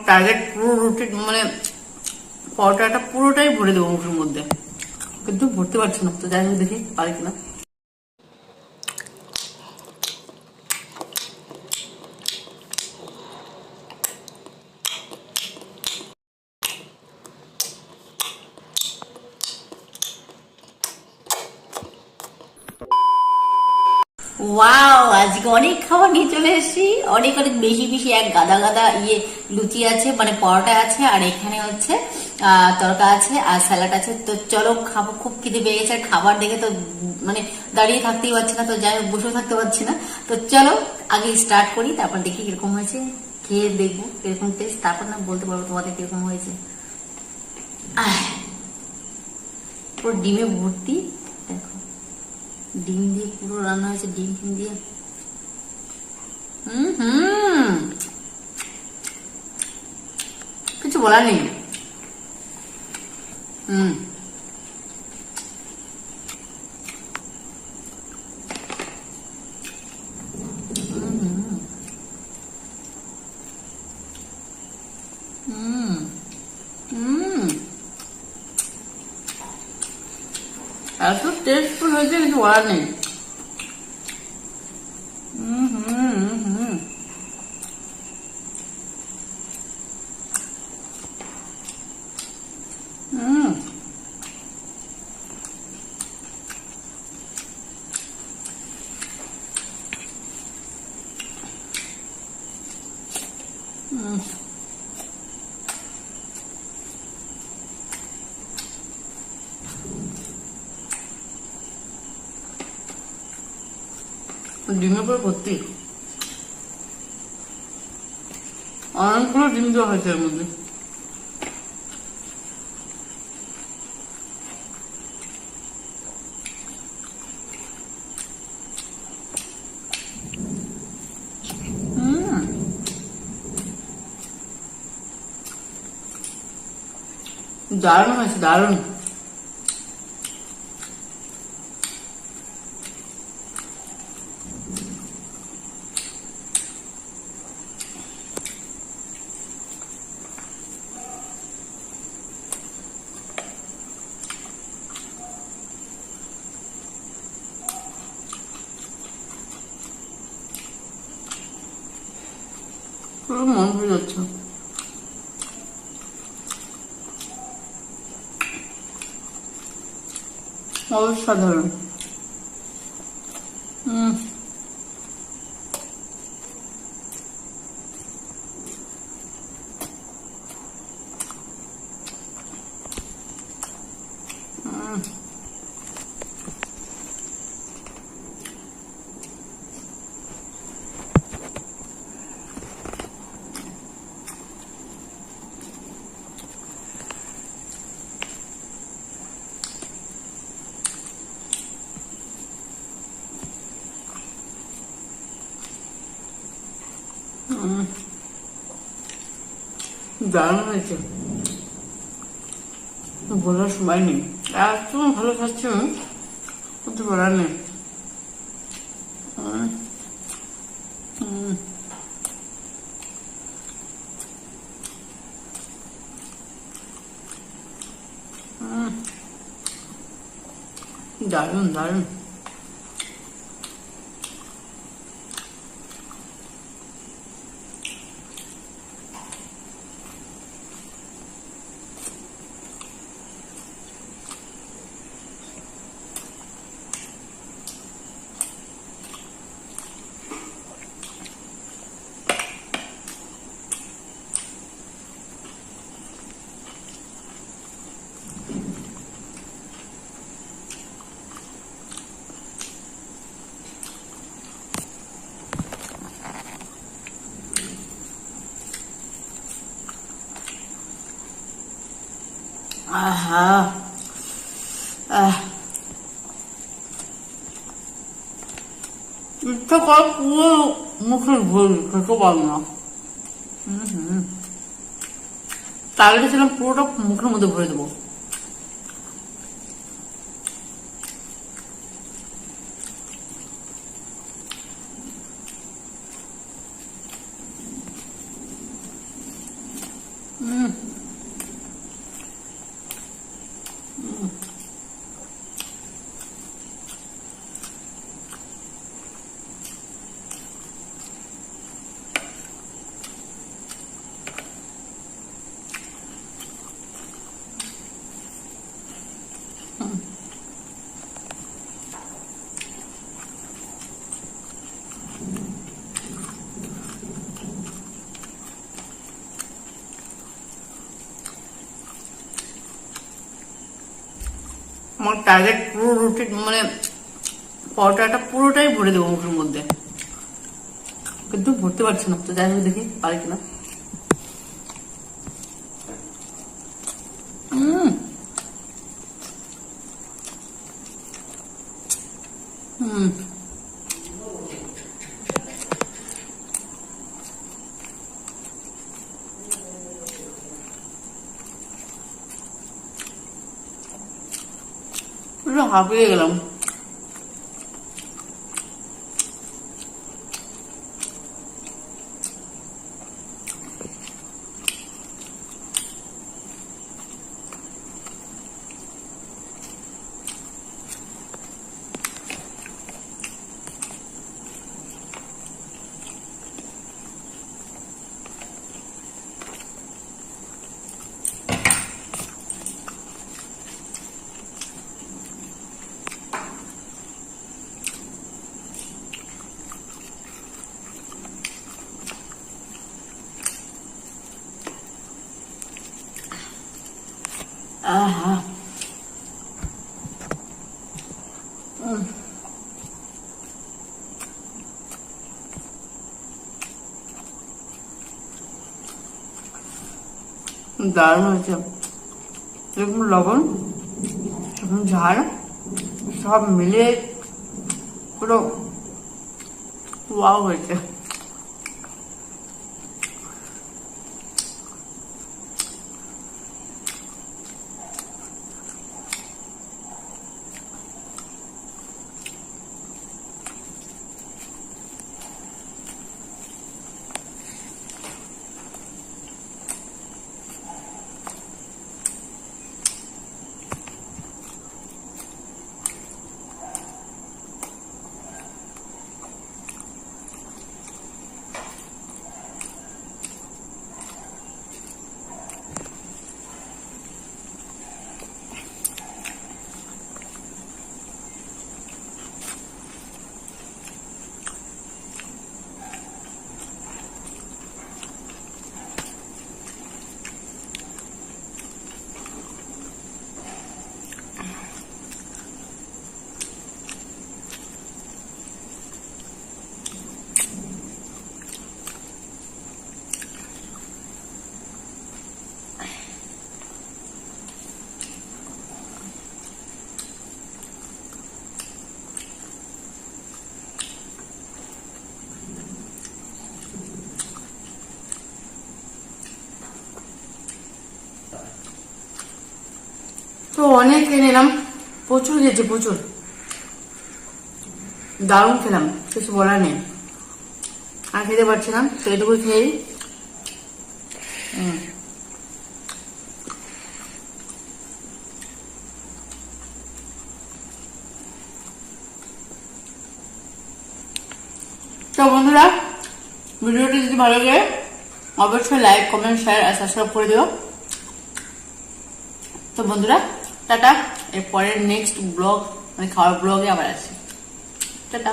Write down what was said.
Target পুরো রুটি মানে পরোটাটা পুরোটাই ভরে দেবো মুখের মধ্যে, কিন্তু ভরতে পারছি না। তো যাই হোক, দেখি পারি কিনা। ওয়াও, আজকে অনেক খাবার নিয়ে চলে এসেছি, অনেক অনেক বেশি বেশি, এক গাদা গাদা লুচি আছে, মানে পরোটা আছে, আর এখানে হচ্ছে তরকা আছে, আর স্যালাড আছে। তো চলো খাবো, খুব খিদে পেয়ে গেছে, আর খাবার দেখে তো মানে দাঁড়িয়ে থাকতেই পারছি না। তো যাই হোক, বসেও থাকতে পারছি না। তো চলো আগে স্টার্ট করি, তারপর দেখি কিরকম হয়েছে, খেয়ে দেখবো কিরকম টেস্ট, তারপর না বলতে পারবো তোমাদের কিরকম হয়েছে। পুরো ডিমে ভর্তি, দেখো ডিম দিয়ে পুরো রান্না হয়েছে, ডিম ফিম দিয়ে। কিছু বলার নেই। হুম এত টেস্টফুল হয়েছে, কিছু বলার নেই। ডিমের পরে ভর্তি, অনেকগুলো ডিম দেওয়া হয়েছে এর মধ্যে। দারুণ হয়েছে, দারুণ। পুরো মন ভরে যাচ্ছে। অসাধারণ। দারুণ হয়েছে, বলার সময় নেই, এত ভালো খাচ্ছি, কিছু বলার নেই। দারুণ দারুণ। আহা, ইচ্ছা কর পুরো মুখের ভরি, খেতে পারবো না। টার্গেট ছিলাম পুরোটা মুখের মধ্যে ভরে দেবো। হুম, আমার টার্গেট পুরো রুটি মানে পরোটাটা পুরোটাই ভরে দেবো মুখের মধ্যে, কিন্তু ভরতে পারছি না। তো যাই হোক, দেখি পারে কিনা। হুম হুম পুরো হাঁপিয়ে গেলাম। আহা, দারুণ হয়েছে। এরকম লবণ, এরকম ঝাল সব মিলিয়ে পুরো ওয়াও হয়েছে। তো অনেক খেয়ে নিলাম, প্রচুর খেয়েছি, প্রচুর দারুণ খেলাম, কিছু বলার নেই। আর খেতে পারছি না, তো এটুকু খেয়েই তো বন্ধুরা, ভিডিওটি যদি ভালো লাগে অবশ্যই লাইক, কমেন্ট, শেয়ার আর সাবস্ক্রাইব করে দিও। তো বন্ধুরা, টাটা। এর পরের নেক্সট ব্লগ মানে খাওয়ার ব্লগে আবার আসি। টাটা।